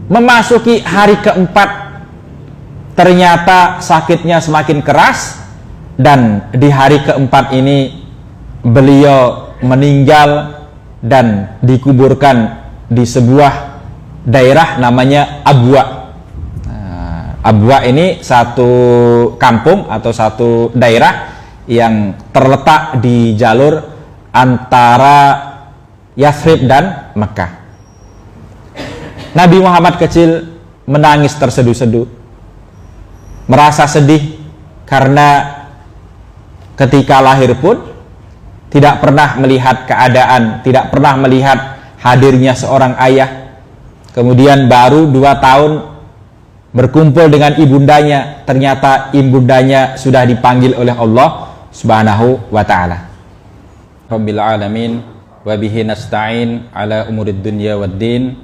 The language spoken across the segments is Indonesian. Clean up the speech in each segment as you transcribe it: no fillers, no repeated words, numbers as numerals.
Memasuki hari keempat, ternyata sakitnya semakin keras, dan di hari keempat ini beliau meninggal dan dikuburkan di sebuah daerah namanya Abwa. Abwa ini satu kampung atau satu daerah yang terletak di jalur antara Yathrib dan Mekah. Nabi Muhammad kecil menangis terseduh-seduh, merasa sedih karena ketika lahir pun tidak pernah melihat keadaan, tidak pernah melihat hadirnya seorang ayah. Kemudian baru 2 tahun berkumpul dengan ibundanya, ternyata ibundanya sudah dipanggil oleh Allah Subhanahu wa ta'ala. Rabbil alamin wa bihi nasta'in ala umurid dunya waddin,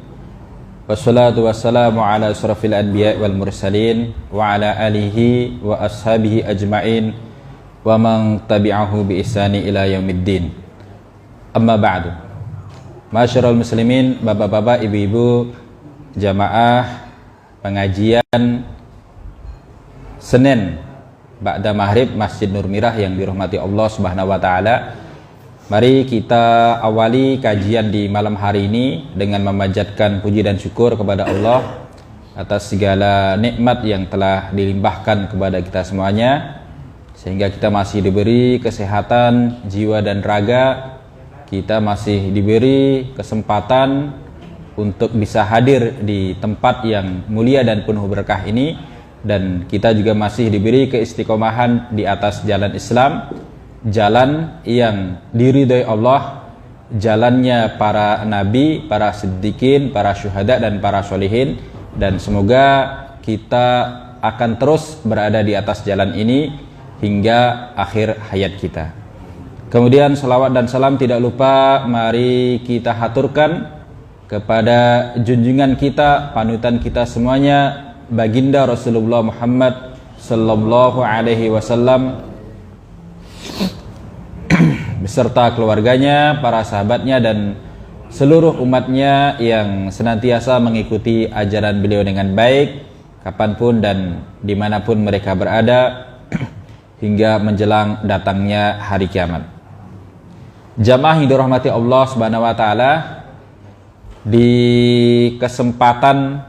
wassalatu wassalamu ala asrafil anbiya wal mursalin wa ala alihi wa ashabihi ajma'in wa man tabi'ahu bi ihsani ila yaumiddin. Amma ba'du. Masyarul muslimin, bapak-bapak, ibu-ibu, jamaah pengajian Senin ba'da maghrib Masjid Nur Mirah yang dirahmati Allah Subhanahu wa taala. Mari kita awali kajian di malam hari ini dengan memanjatkan puji dan syukur kepada Allah atas segala nikmat yang telah dilimpahkan kepada kita semuanya, sehingga kita masih diberi kesehatan jiwa dan raga, kita masih diberi kesempatan untuk bisa hadir di tempat yang mulia dan penuh berkah ini, dan kita juga masih diberi keistiqomahan di atas jalan Islam, jalan yang diridhai Allah, jalannya para nabi, para siddiqin, para syuhada dan para sholihin, dan semoga kita akan terus berada di atas jalan ini hingga akhir hayat kita. Kemudian salawat dan salam tidak lupa mari kita haturkan kepada junjungan kita, panutan kita semuanya, baginda Rasulullah Muhammad sallallahu alaihi wasallam beserta keluarganya, para sahabatnya, dan seluruh umatnya yang senantiasa mengikuti ajaran beliau dengan baik kapanpun dan dimanapun mereka berada hingga menjelang datangnya hari kiamat. Jamaah yang dirahmati Allah Subhanahu wa taala, di kesempatan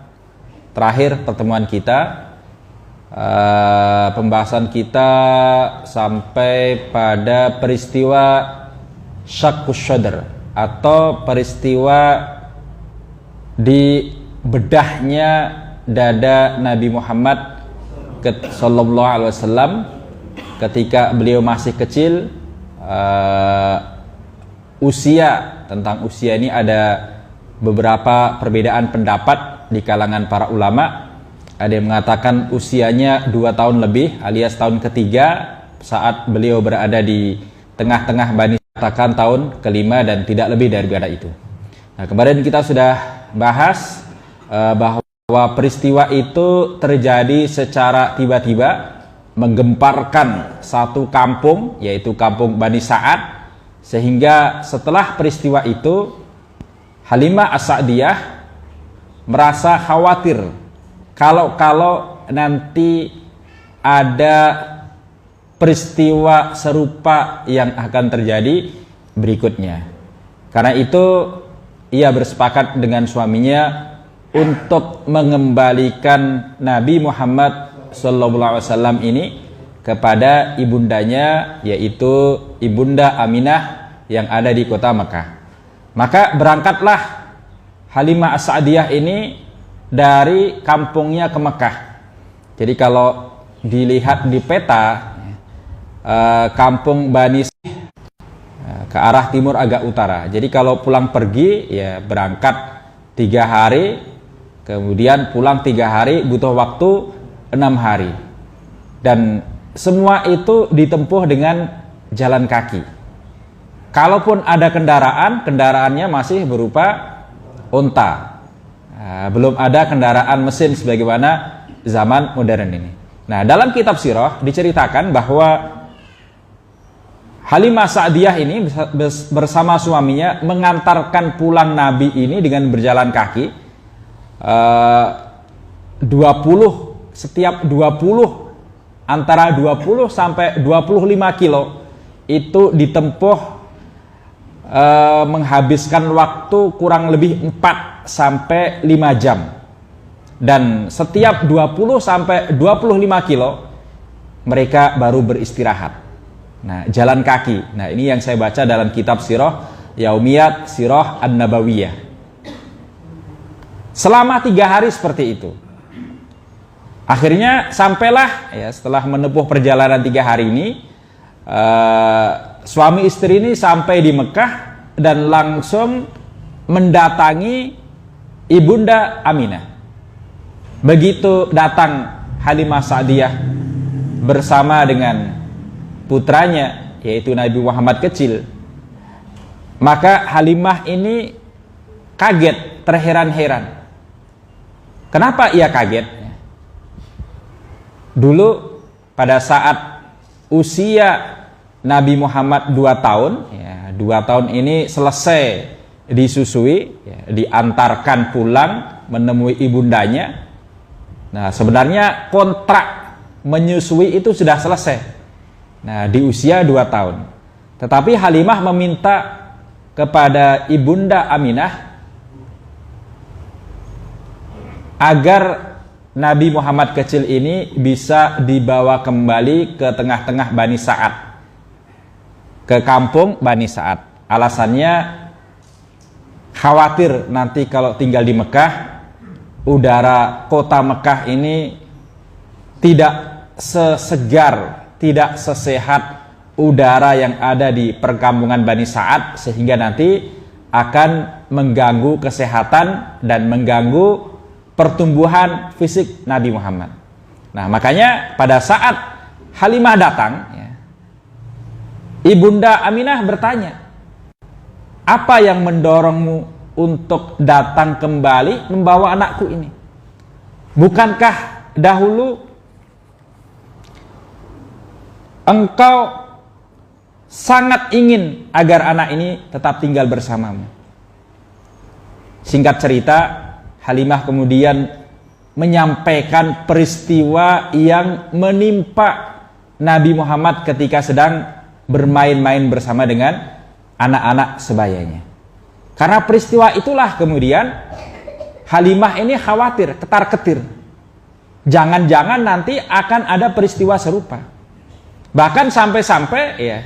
terakhir pertemuan kita, pembahasan kita sampai pada peristiwa Syaqqus Shadr, atau peristiwa di bedahnya dada Nabi Muhammad sallallahu alaihi wasallam ketika beliau masih kecil. Tentang usia ini ada beberapa perbedaan pendapat di kalangan para ulama. Ada yang mengatakan usianya 2 tahun lebih, alias tahun ketiga saat beliau berada di tengah-tengah Bani, katakan tahun kelima dan tidak lebih daripada itu. Nah, kemarin kita sudah bahas bahwa peristiwa itu terjadi secara tiba-tiba, menggemparkan satu kampung, yaitu kampung Bani Sa'ad, sehingga setelah peristiwa itu Halimah As-Sa'diyah merasa khawatir kalau nanti ada peristiwa serupa yang akan terjadi berikutnya. Karena itu ia bersepakat dengan suaminya untuk mengembalikan Nabi Muhammad SAW ini kepada ibundanya, yaitu ibunda Aminah yang ada di kota Mekah. Maka berangkatlah Halimah As-Sa'diyah ini dari kampungnya ke Mekah. Jadi kalau dilihat di peta, kampung Bani ke arah timur agak utara. Jadi kalau pulang pergi ya berangkat 3 hari, kemudian pulang 3 hari, butuh waktu 6 hari. Dan semua itu ditempuh dengan jalan kaki. Kalaupun ada kendaraan, kendaraannya masih berupa unta. Belum ada kendaraan mesin sebagaimana zaman modern ini. Nah, dalam kitab sirah diceritakan bahwa Halimah Sa'diyah ini bersama suaminya mengantarkan pulang Nabi ini dengan berjalan kaki setiap 20 antara 20 sampai 25 kilo itu ditempuh menghabiskan waktu kurang lebih 4 sampai 5 jam. Dan setiap 20 sampai 25 kilo mereka baru beristirahat. Nah, jalan kaki. Nah, ini yang saya baca dalam kitab Sirah Yaumiyat Sirah An-Nabawiyah. Selama 3 hari seperti itu. Akhirnya sampailah ya, setelah menempuh perjalanan 3 hari ini, suami istri ini sampai di Mekah dan langsung mendatangi Ibunda Aminah. Begitu datang Halimah Sa'diyah bersama dengan putranya yaitu Nabi Muhammad kecil, maka Halimah ini kaget, terheran-heran. Kenapa ia kaget? Dulu pada saat usia Nabi Muhammad 2 tahun, ya, 2 tahun ini selesai disusui, ya, diantarkan pulang menemui ibundanya. Nah, sebenarnya kontrak menyusui itu sudah selesai. Nah, di usia 2 tahun. Tetapi Halimah meminta kepada Ibunda Aminah agar Nabi Muhammad kecil ini bisa dibawa kembali ke tengah-tengah Bani Sa'ad, ke kampung Bani Sa'ad. Alasannya khawatir nanti kalau tinggal di Mekah, udara kota Mekah ini tidak sesegar, tidak sesehat udara yang ada di perkampungan Bani Sa'ad, sehingga nanti akan mengganggu kesehatan dan mengganggu pertumbuhan fisik Nabi Muhammad. Nah, makanya pada saat Halimah datang, ya, Ibunda Aminah bertanya, apa yang mendorongmu untuk datang kembali membawa anakku ini? Bukankah dahulu engkau sangat ingin agar anak ini tetap tinggal bersamamu? Singkat cerita, Halimah kemudian menyampaikan peristiwa yang menimpa Nabi Muhammad ketika sedang bermain-main bersama dengan anak-anak sebayanya. Karena peristiwa itulah kemudian Halimah ini khawatir, ketar-ketir. Jangan-jangan nanti akan ada peristiwa serupa. Bahkan sampai-sampai ya,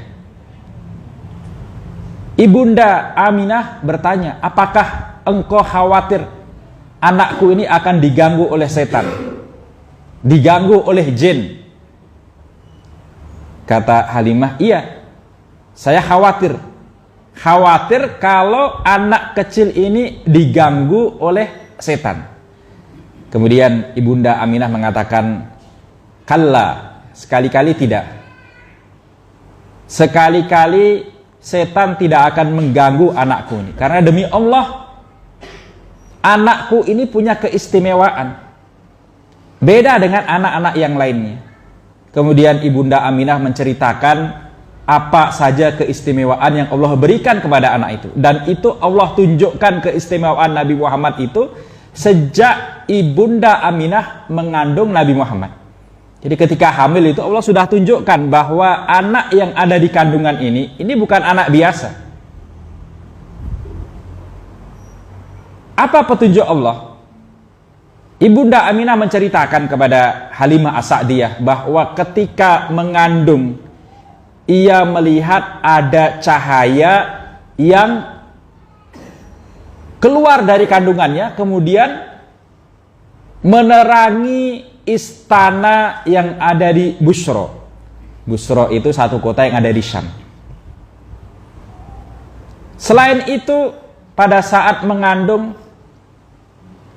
Ibunda Aminah bertanya, apakah engkau khawatir anakku ini akan diganggu oleh setan, diganggu oleh jin? Kata Halimah, iya, saya khawatir kalau anak kecil ini diganggu oleh setan. Kemudian Ibunda Aminah mengatakan, kalla, sekali-kali tidak. Sekali-kali setan tidak akan mengganggu anakku ini, karena demi Allah, anakku ini punya keistimewaan, beda dengan anak-anak yang lainnya. Kemudian Ibunda Aminah menceritakan apa saja keistimewaan yang Allah berikan kepada anak itu. Dan itu Allah tunjukkan keistimewaan Nabi Muhammad itu sejak Ibunda Aminah mengandung Nabi Muhammad. Jadi ketika hamil itu Allah sudah tunjukkan bahwa anak yang ada di kandungan ini bukan anak biasa. Apa petunjuk Allah? Ibunda Aminah menceritakan kepada Halimah As-Sa'diyah bahwa ketika mengandung, ia melihat ada cahaya yang keluar dari kandungannya, kemudian menerangi istana yang ada di Busra. Busra itu satu kota yang ada di Syam. Selain itu, pada saat mengandung,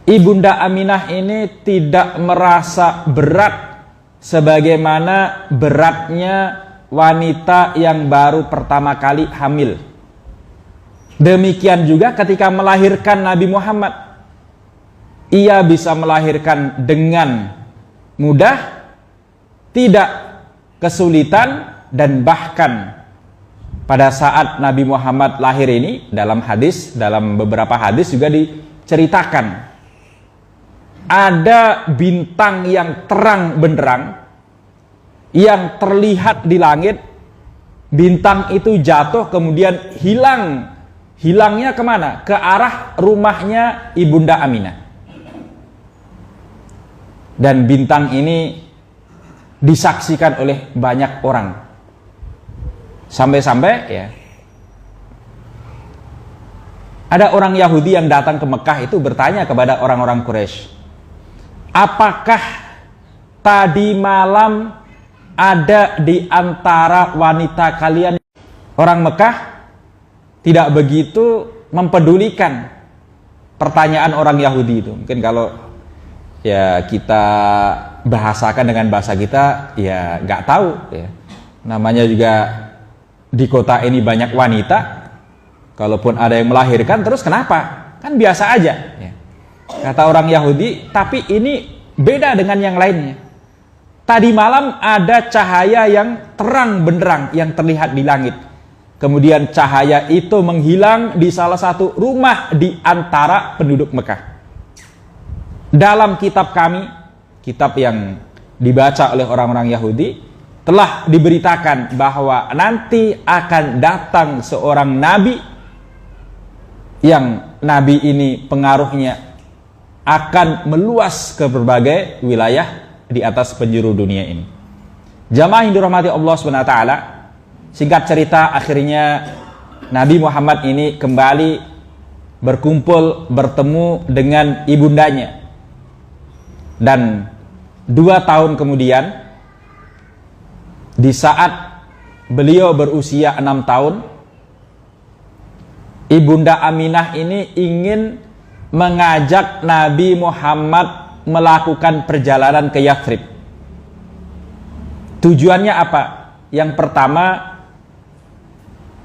Ibunda Aminah ini tidak merasa berat sebagaimana beratnya wanita yang baru pertama kali hamil. Demikian juga ketika melahirkan Nabi Muhammad, ia bisa melahirkan dengan mudah, tidak kesulitan, dan bahkan pada saat Nabi Muhammad lahir ini, dalam beberapa hadis juga diceritakan ada bintang yang terang benderang yang terlihat di langit. Bintang itu jatuh kemudian hilangnya kemana? Ke arah rumahnya Ibunda Aminah. Dan bintang ini disaksikan oleh banyak orang. Sampai-sampai ya, ada orang Yahudi yang datang ke Mekah itu bertanya kepada orang-orang Quraisy, apakah tadi malam ada di antara wanita kalian? Orang Mekah tidak begitu mempedulikan pertanyaan orang Yahudi itu. Mungkin kalau ya kita bahasakan dengan bahasa kita, ya nggak tahu ya. Namanya juga di kota ini banyak wanita, kalaupun ada yang melahirkan terus kenapa? Kan biasa aja ya. Kata orang Yahudi, tapi ini beda dengan yang lainnya. Tadi malam ada cahaya yang terang benderang yang terlihat di langit. Kemudian cahaya itu menghilang di salah satu rumah di antara penduduk Mekah. Dalam kitab kami, kitab yang dibaca oleh orang-orang Yahudi, telah diberitakan bahwa nanti akan datang seorang nabi, yang nabi ini pengaruhnya akan meluas ke berbagai wilayah di atas penjuru dunia ini. Jamaah yang dirahmati Allah SWT, singkat cerita akhirnya Nabi Muhammad ini kembali berkumpul, bertemu dengan ibundanya. Dan 2 tahun kemudian, di saat beliau berusia 6 tahun, Ibunda Aminah ini ingin mengajak Nabi Muhammad melakukan perjalanan ke Yathrib. Tujuannya apa? Yang pertama,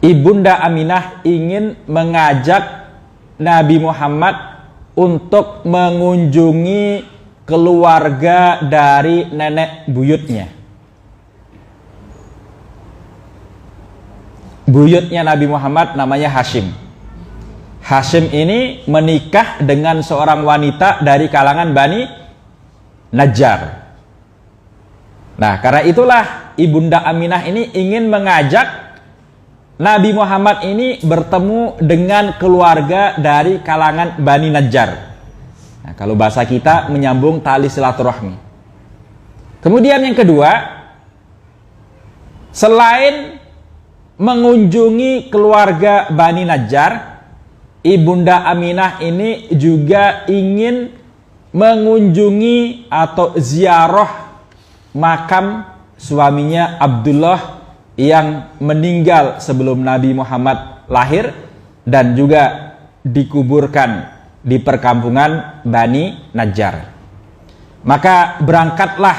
Ibunda Aminah ingin mengajak Nabi Muhammad untuk mengunjungi keluarga dari nenek buyutnya. Buyutnya Nabi Muhammad namanya Hashim. Hashim ini menikah dengan seorang wanita dari kalangan Bani Najjar. Nah, karena itulah Ibunda Aminah ini ingin mengajak Nabi Muhammad ini bertemu dengan keluarga dari kalangan Bani Najjar. Nah, kalau bahasa kita menyambung tali silaturahmi. Kemudian yang kedua, selain mengunjungi keluarga Bani Najjar, Ibunda Aminah ini juga ingin mengunjungi atau ziarah makam suaminya Abdullah yang meninggal sebelum Nabi Muhammad lahir dan juga dikuburkan di perkampungan Bani Najjar. Maka berangkatlah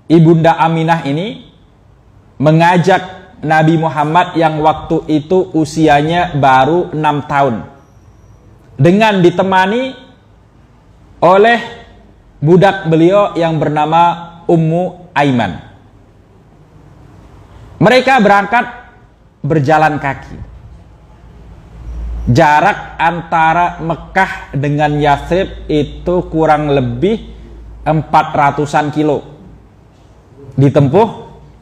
Ibunda Aminah ini mengajak Nabi Muhammad yang waktu itu usianya baru 6 tahun, dengan ditemani oleh budak beliau yang bernama Ummu Aiman. Mereka berangkat berjalan kaki. Jarak antara Mekah dengan Yathrib itu kurang lebih 400-an kilo, ditempuh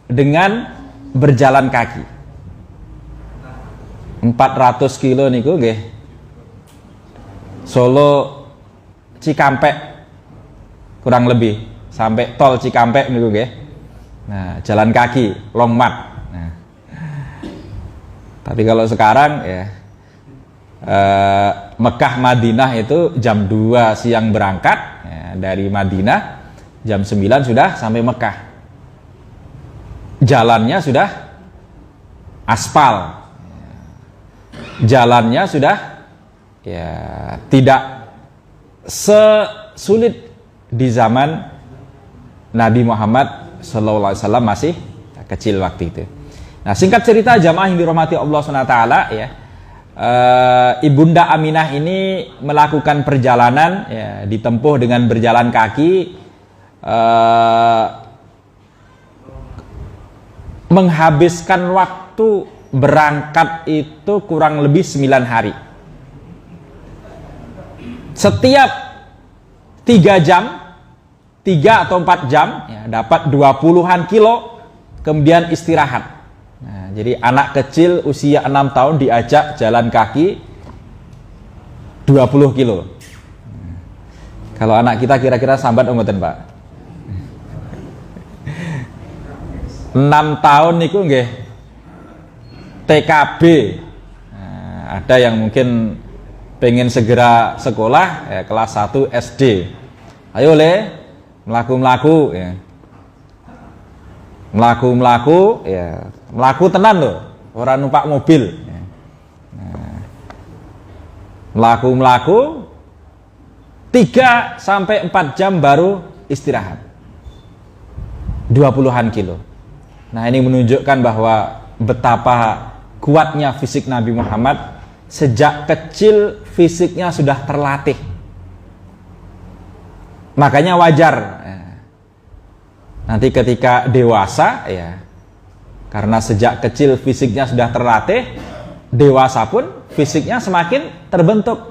dengan berjalan kaki. 400 kilo niku nggih. Solo Cikampek kurang lebih sampai tol Cikampek niku nggih. Nah, jalan kaki long march. Nah. Tapi kalau sekarang ya Mekah Madinah itu jam 2 siang berangkat ya, dari Madinah, jam 9 sudah sampai Mekah. Jalannya sudah aspal, jalannya sudah ya tidak sesulit di zaman Nabi Muhammad SAW masih kecil waktu itu. Nah, singkat cerita jamaah yang dirahmati Allah SWT ya, Ibunda Aminah ini melakukan perjalanan ya, ditempuh dengan berjalan kaki, menghabiskan waktu berangkat itu kurang lebih 9 hari. Setiap 3 jam, 3 atau 4 jam, ya, dapat 20-an kilo, kemudian istirahat. Nah, jadi anak kecil usia 6 tahun diajak jalan kaki 20 kilo. Kalau anak kita kira-kira sambat mboten, Pak? 6 tahun niku nggih TKB. Nah, ada yang mungkin pengen segera sekolah, ya, kelas 1 SD. Ayo le, melaku-melaku, ya. Melaku-melaku, ya. Melaku tenan loh, orang numpak mobil. Ya. Nah, melaku-melaku 3 sampai 4 jam baru istirahat. 20-an kilo. Nah, ini menunjukkan bahwa betapa kuatnya fisik Nabi Muhammad. Sejak kecil fisiknya sudah terlatih. Makanya wajar nanti ketika dewasa, ya, karena sejak kecil fisiknya sudah terlatih, dewasa pun fisiknya semakin terbentuk,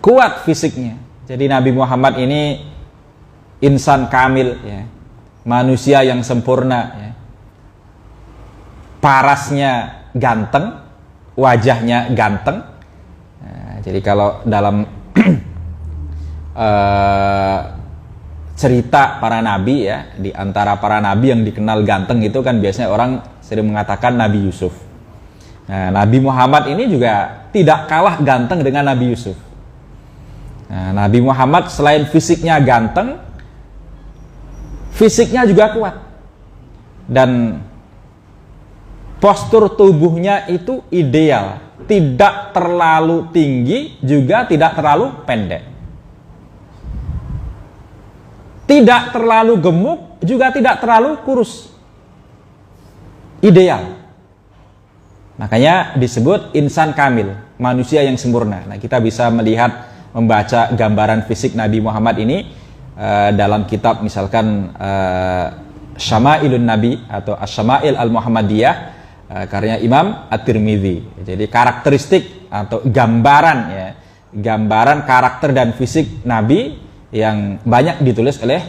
kuat fisiknya. Jadi Nabi Muhammad ini insan kamil, ya, manusia yang sempurna, ya. Parasnya ganteng, wajahnya ganteng. Nah, jadi kalau dalam cerita para nabi, ya, di antara para nabi yang dikenal ganteng itu kan biasanya orang sering mengatakan Nabi Yusuf. Nah, Nabi Muhammad ini juga tidak kalah ganteng dengan Nabi Yusuf. Nah, Nabi Muhammad selain fisiknya ganteng, fisiknya juga kuat. Dan postur tubuhnya itu ideal, tidak terlalu tinggi, juga tidak terlalu pendek. Tidak terlalu gemuk, juga tidak terlalu kurus. Ideal. Makanya disebut insan kamil, manusia yang sempurna. Nah, kita bisa melihat, membaca gambaran fisik Nabi Muhammad ini dalam kitab misalkan Syama'ilun Nabi atau Asy-Syama'il Al-Muhammadiyah karya Imam At-Tirmidzi. Jadi karakteristik atau gambaran, ya, gambaran karakter dan fisik Nabi yang banyak ditulis oleh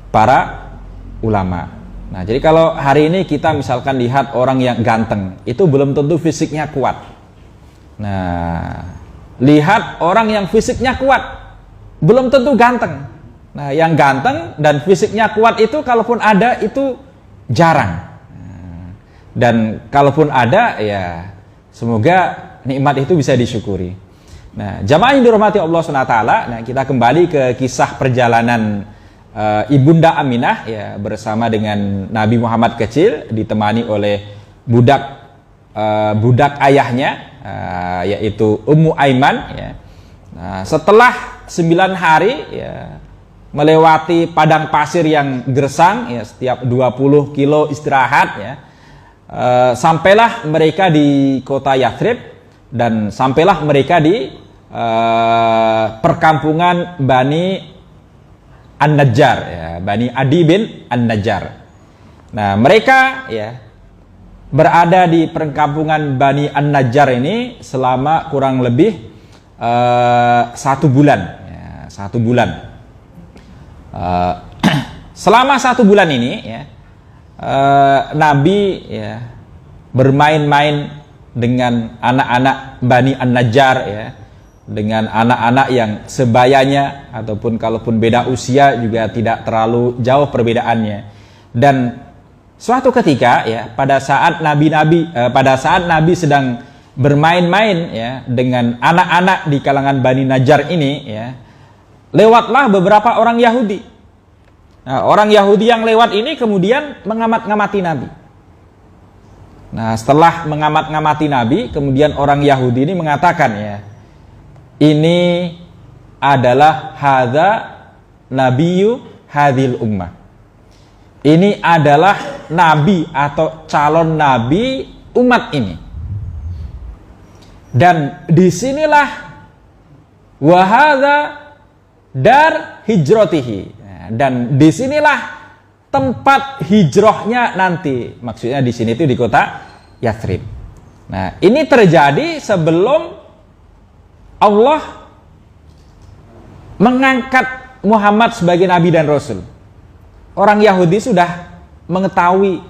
para ulama. Nah, jadi kalau hari ini kita misalkan lihat orang yang ganteng, itu belum tentu fisiknya kuat. Nah, lihat orang yang fisiknya kuat, belum tentu ganteng. Nah, yang ganteng dan fisiknya kuat itu kalaupun ada itu jarang. Dan kalaupun ada, ya semoga nikmat itu bisa disyukuri. Nah, jamaah yang dirahmati Allah SWT, nah kita kembali ke kisah perjalanan Ibunda Aminah, ya, bersama dengan Nabi Muhammad kecil ditemani oleh budak ayahnya, yaitu Ummu Aiman, ya. Nah, setelah 9 hari, ya, melewati padang pasir yang gersang, ya, setiap 20 kilo istirahat, ya, sampailah mereka di kota Yathrib, dan sampailah mereka di perkampungan Bani An-Najjar, ya, Bani Adi bin An-Najjar. Nah, mereka, ya, berada di perkampungan Bani An-Najjar ini selama kurang lebih 1 bulan, ya, 1 bulan. Selama 1 bulan ini, ya, Nabi, ya, bermain-main dengan anak-anak Bani An-Najjar, ya, dengan anak-anak yang sebayanya ataupun kalaupun beda usia juga tidak terlalu jauh perbedaannya. Dan suatu ketika, ya, pada saat Nabi sedang bermain-main, ya, dengan anak-anak di kalangan Bani Najjar ini, ya, lewatlah beberapa orang Yahudi. Nah, orang Yahudi yang lewat ini kemudian mengamat-ngamati Nabi. Nah, setelah mengamat-ngamati Nabi, kemudian orang Yahudi ini mengatakan, ya, ini adalah hadza nabiyyu hadhil ummah. Ini adalah nabi atau calon nabi umat ini. Dan disinilah wa hadza dar hijratihi. Dan disinilah tempat hijrahnya nanti. Maksudnya di sini itu di kota Yathrib. Nah, ini terjadi sebelum Allah mengangkat Muhammad sebagai nabi dan rasul. Orang Yahudi sudah mengetahui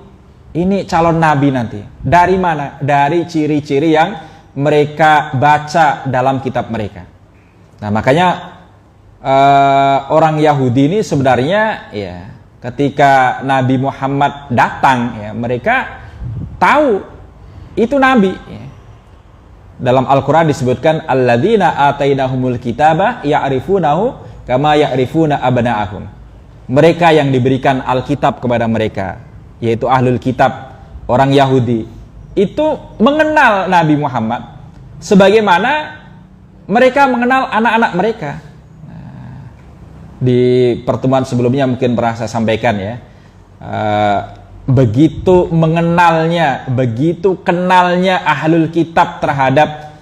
ini calon nabi nanti. Dari mana? Dari ciri-ciri yang mereka baca dalam kitab mereka. Nah, makanya orang Yahudi ini sebenarnya ya ketika Nabi Muhammad datang ya mereka tahu itu nabi ya. Dalam Al-Qur'an disebutkan alladzina atainahumul kitaba ya'rifunahu kama ya'rifuna abna'ahum. Mereka yang diberikan Alkitab kepada mereka, yaitu ahlul kitab, orang Yahudi, itu mengenal Nabi Muhammad sebagaimana mereka mengenal anak-anak mereka. Nah, di pertemuan sebelumnya mungkin pernah saya sampaikan ya, begitu mengenalnya, begitu kenalnya ahlul kitab terhadap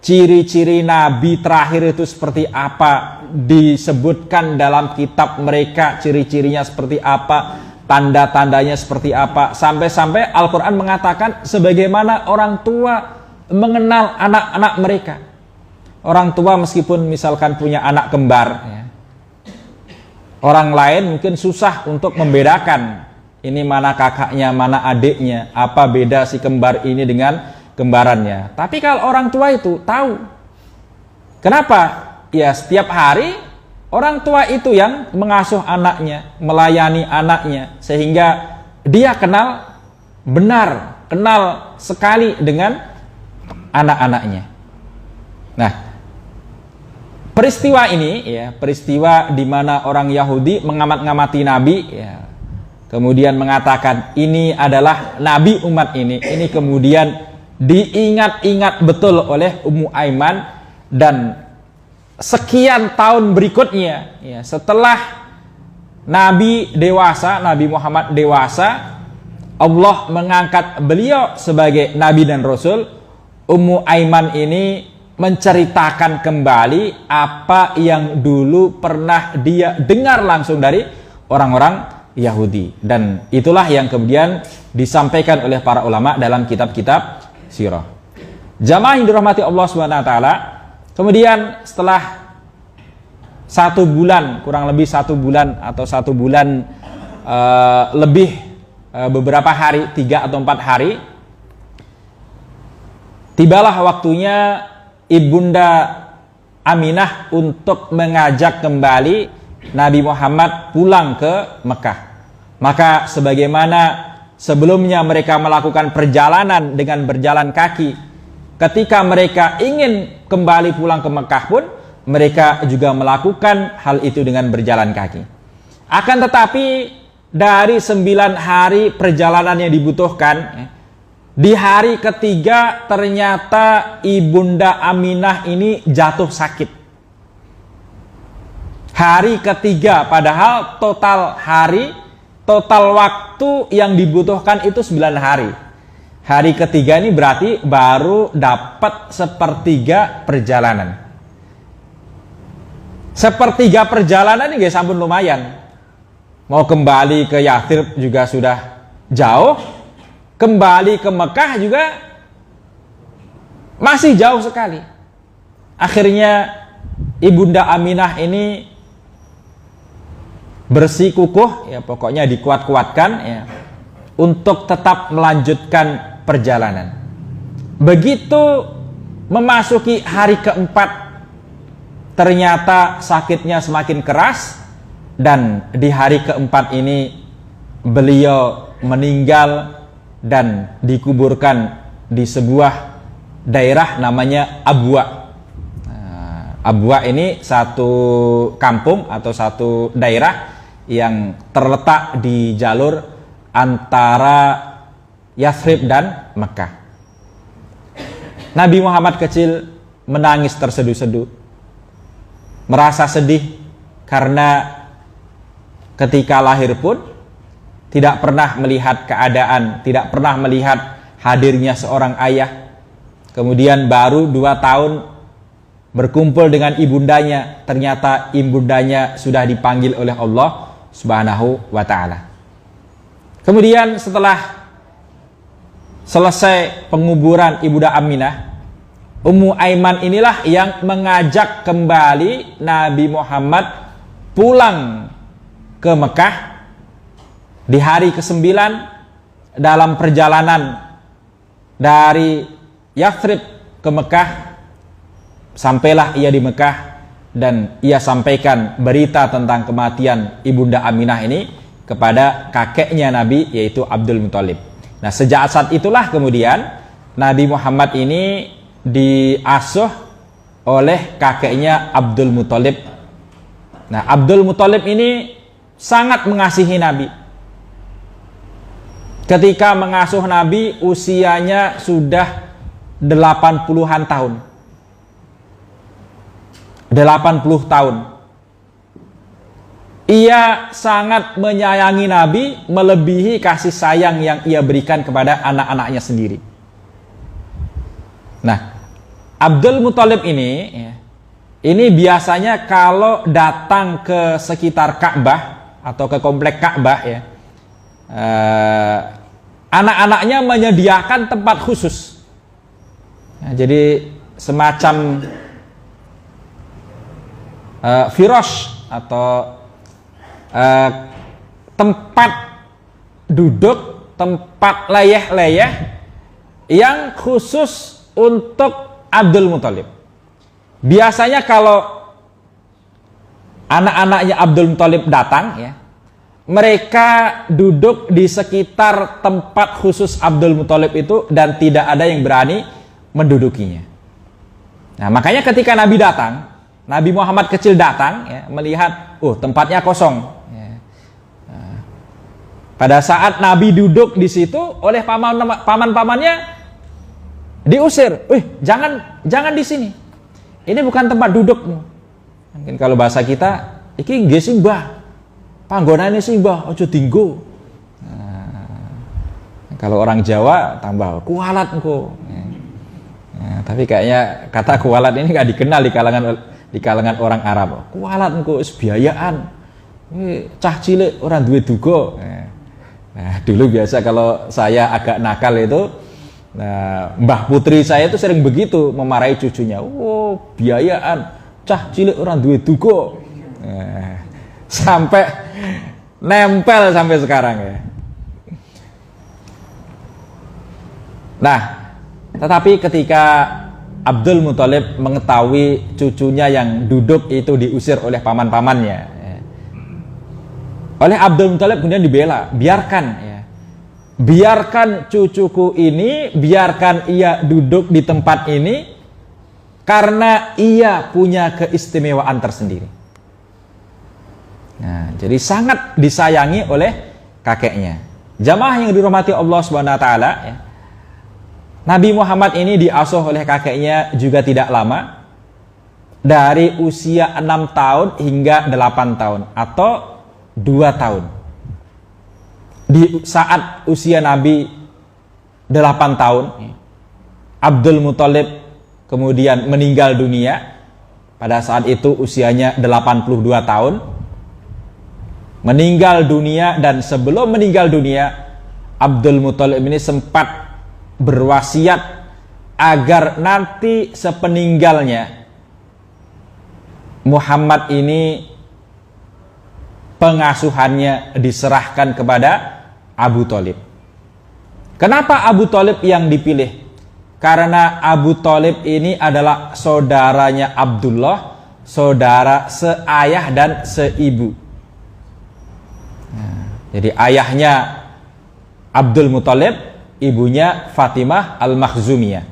ciri-ciri nabi terakhir itu seperti apa, disebutkan dalam kitab mereka ciri-cirinya seperti apa, tanda-tandanya seperti apa, sampai-sampai Al-Quran mengatakan sebagaimana orang tua mengenal anak-anak mereka. Orang tua meskipun misalkan punya anak kembar ya, orang lain mungkin susah untuk membedakan ini mana kakaknya, mana adiknya, apa beda si kembar ini dengan kembarannya. Tapi kalau orang tua itu tahu. Kenapa? Ya setiap hari orang tua itu yang mengasuh anaknya, melayani anaknya, sehingga dia kenal benar, kenal sekali dengan anak-anaknya. Nah, peristiwa ini ya, peristiwa di mana orang Yahudi mengamat-ngamati Nabi ya, kemudian mengatakan ini adalah nabi umat ini kemudian diingat-ingat betul oleh Ummu Aiman, dan sekian tahun berikutnya ya, setelah Nabi dewasa, Nabi Muhammad dewasa, Allah mengangkat beliau sebagai nabi dan rasul. Ummu Aiman ini menceritakan kembali apa yang dulu pernah dia dengar langsung dari orang-orang Yahudi, dan itulah yang kemudian disampaikan oleh para ulama dalam kitab-kitab sirah. Jamaah yang dirahmati Allah SWT, kemudian setelah 1 bulan, kurang lebih 1 bulan atau 1 bulan lebih beberapa hari, 3 atau 4 hari, tibalah waktunya Ibunda Aminah untuk mengajak kembali Nabi Muhammad pulang ke Mekah. Maka sebagaimana sebelumnya mereka melakukan perjalanan dengan berjalan kaki, ketika mereka ingin kembali pulang ke Mekah pun mereka juga melakukan hal itu dengan berjalan kaki. Akan tetapi dari 9 hari perjalanan yang dibutuhkan, di hari ketiga ternyata Ibunda Aminah ini jatuh sakit. Hari ketiga, padahal total waktu yang dibutuhkan itu 9 hari. Hari ketiga ini berarti baru dapat 1/3 perjalanan. 1/3 perjalanan ini guys, ampun lumayan. Mau kembali ke Yathrib juga sudah jauh, kembali ke Mekah juga masih jauh sekali. Akhirnya Ibunda Aminah ini bersikukuh ya, pokoknya dikuat-kuatkan ya, untuk tetap melanjutkan perjalanan. Begitu memasuki hari keempat, ternyata sakitnya semakin keras, dan di hari keempat ini beliau meninggal dan dikuburkan di sebuah daerah namanya Abwa. Abwa ini satu kampung atau satu daerah yang terletak di jalur antara Yathrib dan Mekah. Nabi Muhammad kecil menangis terseduh-seduh, merasa sedih karena ketika lahir pun tidak pernah melihat keadaan, tidak pernah melihat hadirnya seorang ayah. Kemudian baru 2 tahun berkumpul dengan ibundanya, ternyata ibundanya sudah dipanggil oleh Allah Subhanahu wa ta'ala. Kemudian setelah selesai penguburan Ibunda Aminah, Ummu Aiman inilah yang mengajak kembali Nabi Muhammad pulang ke Mekah di hari ke-9 dalam perjalanan dari Yathrib ke Mekah. Sampailah ia di Mekah dan ia sampaikan berita tentang kematian Ibunda Aminah ini kepada kakeknya Nabi, yaitu Abdul Muthalib. Nah, sejak saat itulah kemudian Nabi Muhammad ini diasuh oleh kakeknya Abdul Muthalib. Nah, Abdul Muthalib ini sangat mengasihi Nabi. Ketika mengasuh Nabi, usianya sudah 80-an tahun. 80 tahun. Ia sangat menyayangi Nabi, melebihi kasih sayang yang ia berikan kepada anak-anaknya sendiri. Nah, Abdul Muthalib ini biasanya kalau datang ke sekitar Ka'bah atau ke komplek Ka'bah anak-anaknya menyediakan tempat khusus. Nah, jadi semacam firosh atau tempat duduk, tempat layah-layah yang khusus untuk Abdul Muthalib. Biasanya kalau anak-anaknya Abdul Muthalib datang mereka duduk di sekitar tempat khusus Abdul Muthalib itu dan tidak ada yang berani mendudukinya. Nah, makanya ketika Nabi datang, Nabi Muhammad kecil datang melihat tempatnya kosong. Pada saat Nabi duduk di situ, oleh paman-pamannya diusir. Jangan di sini. Ini bukan tempat dudukmu. Mungkin kalau bahasa kita, iki nggih simbah. Panggonane simbah, aja dinggo. Kalau orang Jawa tambah kualat engko. Tapi kayaknya kata kualat ini nggak dikenal di kalangan orang Arab. Kualat engko wis biayaan. Cah cilik orang duwe duga. Nah, dulu biasa kalau saya agak nakal itu, Mbah putri saya itu sering begitu memarahi cucunya. Biayaan, cah cilik orang duwe duga. Sampai nempel sampai sekarang Nah, tetapi ketika Abdul Muthalib mengetahui cucunya yang duduk itu diusir oleh paman-pamannya, oleh Abdul Muthalib kemudian dibela, biarkan cucuku ini, biarkan ia duduk di tempat ini karena ia punya keistimewaan tersendiri. Nah, jadi sangat disayangi oleh kakeknya. Jamaah yang dirahmati Allah Subhanahu wa taala, Nabi Muhammad ini diasuh oleh kakeknya juga tidak lama, dari usia 6 tahun hingga 8 tahun atau 2 tahun. Di saat usia Nabi 8 tahun, Abdul Muthalib kemudian meninggal dunia. Pada saat itu usianya 82 tahun. Meninggal dunia, dan sebelum meninggal dunia Abdul Muthalib ini sempat berwasiat agar nanti sepeninggalnya Muhammad ini pengasuhannya diserahkan kepada Abu Thalib. Kenapa Abu Thalib yang dipilih? Karena Abu Thalib ini adalah saudaranya Abdullah, saudara seayah dan seibu. Jadi ayahnya Abdul Muthalib, ibunya Fatimah Al-Makhzumiyah.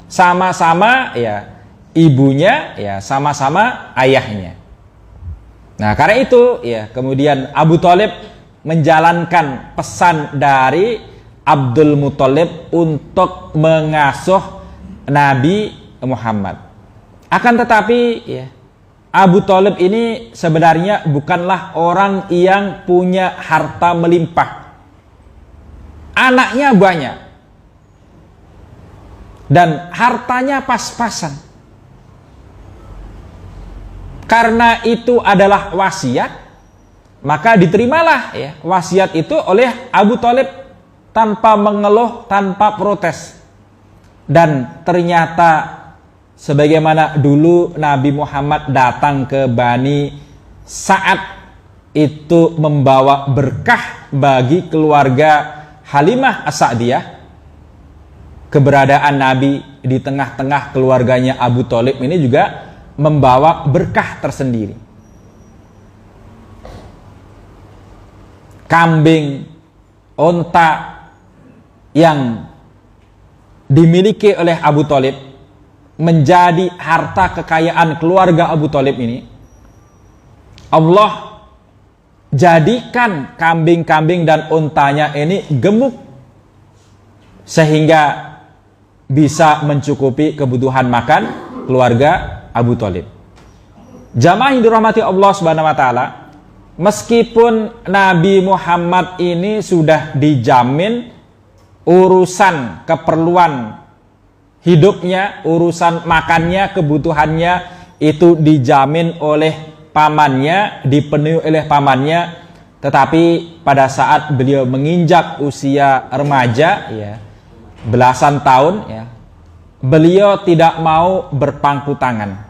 Sama-sama ibunya sama-sama ayahnya. Nah, karena itu kemudian Abu Thalib menjalankan pesan dari Abdul Muthalib untuk mengasuh Nabi Muhammad. Akan tetapi Abu Thalib ini sebenarnya bukanlah orang yang punya harta melimpah. Anaknya banyak. Dan hartanya pas-pasan. Karena itu adalah wasiat, maka diterimalah wasiat itu oleh Abu Thalib tanpa mengeluh, tanpa protes. Dan ternyata sebagaimana dulu Nabi Muhammad datang ke Bani Sa'ad itu membawa berkah bagi keluarga Halimah As-Sa'diyah. Keberadaan Nabi di tengah-tengah keluarganya Abu Thalib ini juga membawa berkah tersendiri. Kambing, onta yang dimiliki oleh Abu Thalib menjadi harta kekayaan keluarga Abu Thalib ini. Allah jadikan kambing-kambing dan untanya ini gemuk sehingga bisa mencukupi kebutuhan makan keluarga Abu Thalib. Jamaah yang dirahmati Allah Subhanahu wa taala, meskipun Nabi Muhammad ini sudah dijamin urusan keperluan hidupnya, urusan makannya, kebutuhannya itu dijamin oleh pamannya, dipenuhi oleh pamannya, tetapi pada saat beliau menginjak usia remaja, ya, belasan tahun, ya, beliau tidak mau berpangku tangan.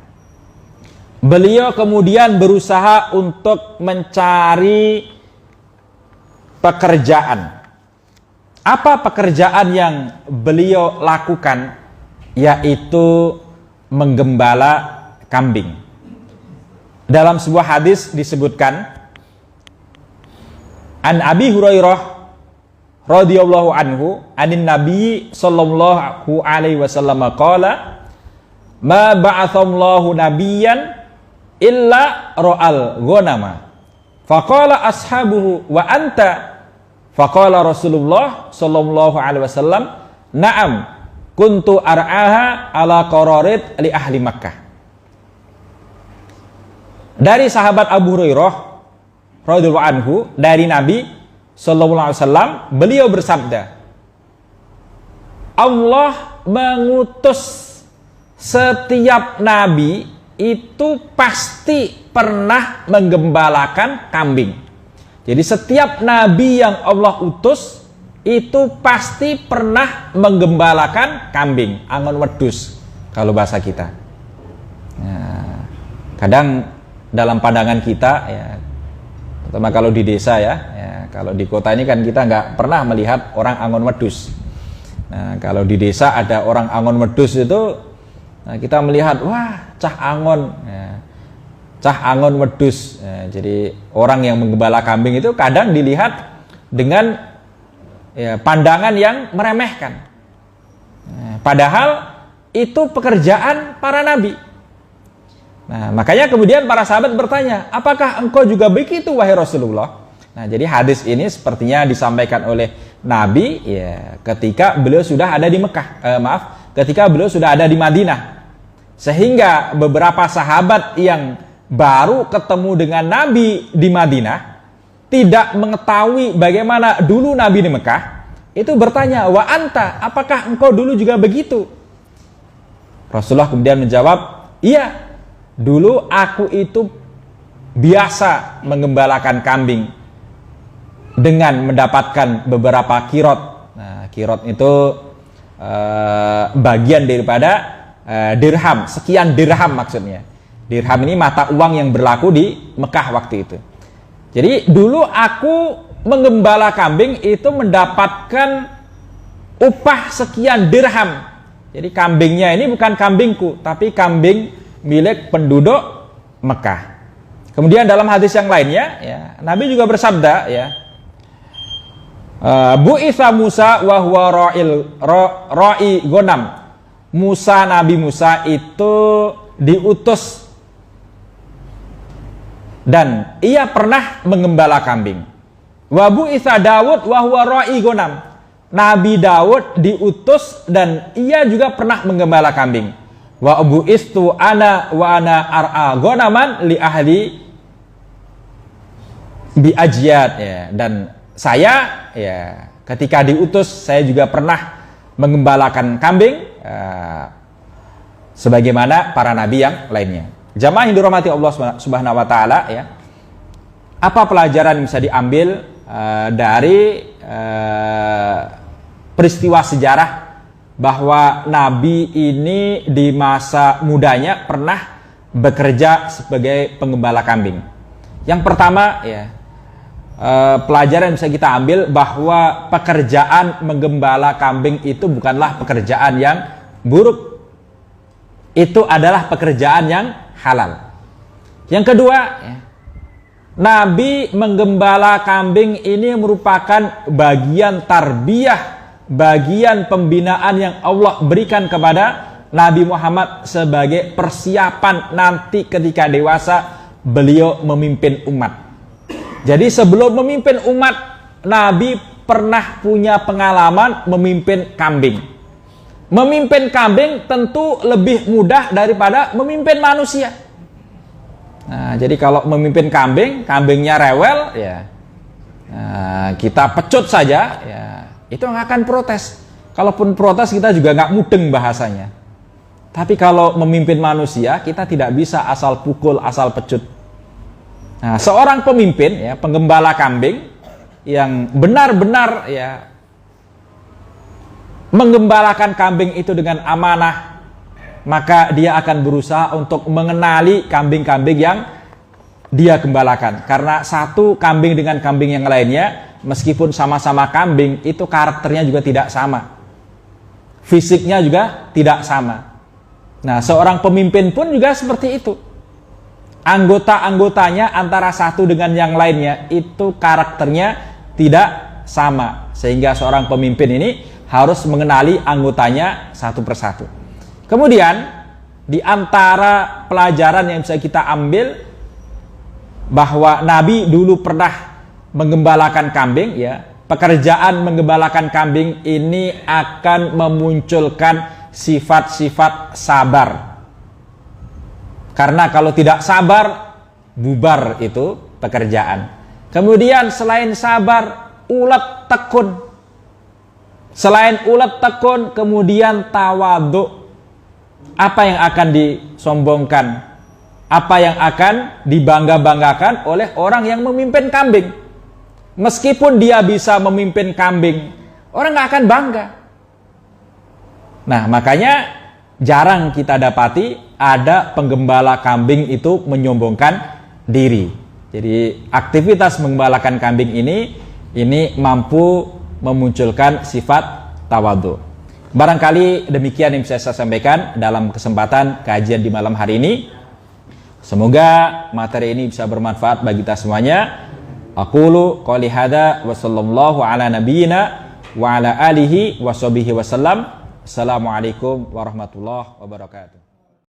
Beliau kemudian berusaha untuk mencari pekerjaan. Apa pekerjaan yang beliau lakukan? Yaitu menggembala kambing. Dalam sebuah hadis disebutkan, an Abi Hurairah radhiyallahu anhu anin Nabi sallallahu alaihi wasallam qala ma ba'athallahu nabiyyan illa ra'al ghanama faqala ashabuhu wa anta faqala Rasulullah sallallahu alaihi wasallam na'am kuntu ar'aha ala qararit li ahli Makkah. Dari sahabat Abu Hurairah radhiyallahu anhu dari Nabi sallallahu alaihi wasallam, beliau bersabda, Allah mengutus setiap nabi itu pasti pernah menggembalakan kambing. Jadi setiap nabi yang Allah utus itu pasti pernah menggembalakan kambing, angon wedus kalau bahasa kita. Nah, kadang dalam pandangan kita, ya, terutama kalau di desa, ya, kalau di kota ini kan kita nggak pernah melihat orang angon wedus. Nah, kalau di desa ada orang angon wedus itu, nah, kita melihat, wah, cah angon, ya, cah angon wedus. Ya, jadi orang yang menggembala kambing itu kadang dilihat dengan, ya, pandangan yang meremehkan. Nah, padahal itu pekerjaan para nabi. Nah, makanya kemudian para sahabat bertanya, apakah engkau juga begitu wahai Rasulullah? Nah, jadi hadis ini sepertinya disampaikan oleh Nabi, ya, ketika beliau sudah ada di Mekah, ketika beliau sudah ada di Madinah. Sehingga beberapa sahabat yang baru ketemu dengan Nabi di Madinah tidak mengetahui bagaimana dulu Nabi di Mekah, itu bertanya, wa anta, apakah engkau dulu juga begitu? Rasulullah kemudian menjawab, iya, dulu aku itu biasa menggembalakan kambing dengan mendapatkan beberapa kirot. Nah, kirot itu bagian daripada dirham, sekian dirham maksudnya. Dirham ini mata uang yang berlaku di Mekah waktu itu. Jadi dulu aku menggembala kambing itu mendapatkan upah sekian dirham. Jadi kambingnya ini bukan kambingku, tapi kambing milik penduduk Mekah. Kemudian dalam hadis yang lainnya, ya, Nabi juga bersabda, ya, Bu'itha Musa wa huwa ra'i ghanam. Nabi Musa itu diutus dan ia pernah menggembala kambing. Wa bu'itha Daud wa huwa ra'i ghanam. Nabi Daud diutus dan ia juga pernah menggembala kambing. Wa bu'istu ana wa ana ar'a ghanaman li ahli bi ajyad, ya, dan saya, ya, ketika diutus saya juga pernah menggembalakan kambing, sebagaimana para nabi yang lainnya. Jamaah yang dirahmati Allah Subhanahu wa taala, ya. Apa pelajaran yang bisa diambil dari peristiwa sejarah bahwa Nabi ini di masa mudanya pernah bekerja sebagai penggembala kambing. Yang pertama ya, pelajaran yang bisa kita ambil bahwa pekerjaan menggembala kambing itu bukanlah pekerjaan yang buruk. Itu adalah pekerjaan yang halal. Yang kedua ya, Nabi menggembala kambing ini merupakan bagian tarbiyah, bagian pembinaan yang Allah berikan kepada Nabi Muhammad sebagai persiapan nanti ketika dewasa beliau memimpin umat. Jadi sebelum memimpin umat, Nabi pernah punya pengalaman memimpin kambing. Memimpin kambing tentu lebih mudah daripada memimpin manusia. Nah, jadi kalau memimpin kambing, kambingnya rewel, ya kita pecut saja, ya itu nggak akan protes. Kalaupun protes kita juga nggak mudeng bahasanya. Tapi kalau memimpin manusia, kita tidak bisa asal pukul, asal pecut. Nah, seorang pemimpin, ya penggembala kambing yang benar-benar ya menggembalakan kambing itu dengan amanah, maka dia akan berusaha untuk mengenali kambing-kambing yang dia gembalakan. Karena satu kambing dengan kambing yang lainnya, meskipun sama-sama kambing, itu karakternya juga tidak sama. Fisiknya juga tidak sama. Nah, seorang pemimpin pun juga seperti itu. Anggota-anggotanya antara satu dengan yang lainnya, itu karakternya tidak sama. Sehingga seorang pemimpin ini harus mengenali anggotanya satu persatu. Kemudian di antara pelajaran yang bisa kita ambil bahwa Nabi dulu pernah menggembalakan kambing, ya. Pekerjaan menggembalakan kambing ini akan memunculkan sifat-sifat sabar. Karena kalau tidak sabar, bubar itu pekerjaan. Kemudian selain sabar, ulet tekun. Selain ulet tekun, kemudian tawadhu. Apa yang akan disombongkan? Apa yang akan dibangga-banggakan oleh orang yang memimpin kambing? Meskipun dia bisa memimpin kambing, orang nggak akan bangga. Nah, makanya jarang kita dapati ada penggembala kambing itu menyombongkan diri. Jadi aktivitas menggembalakan kambing ini mampu memunculkan sifat tawadhu. Barangkali demikian yang bisa saya sampaikan dalam kesempatan kajian di malam hari ini. Semoga materi ini bisa bermanfaat bagi kita semuanya. Aqulu qouli hadza wa sallallahu ala nabiyyina wa ala alihi wa sahbihi wasallam. Assalamualaikum warahmatullahi wabarakatuh.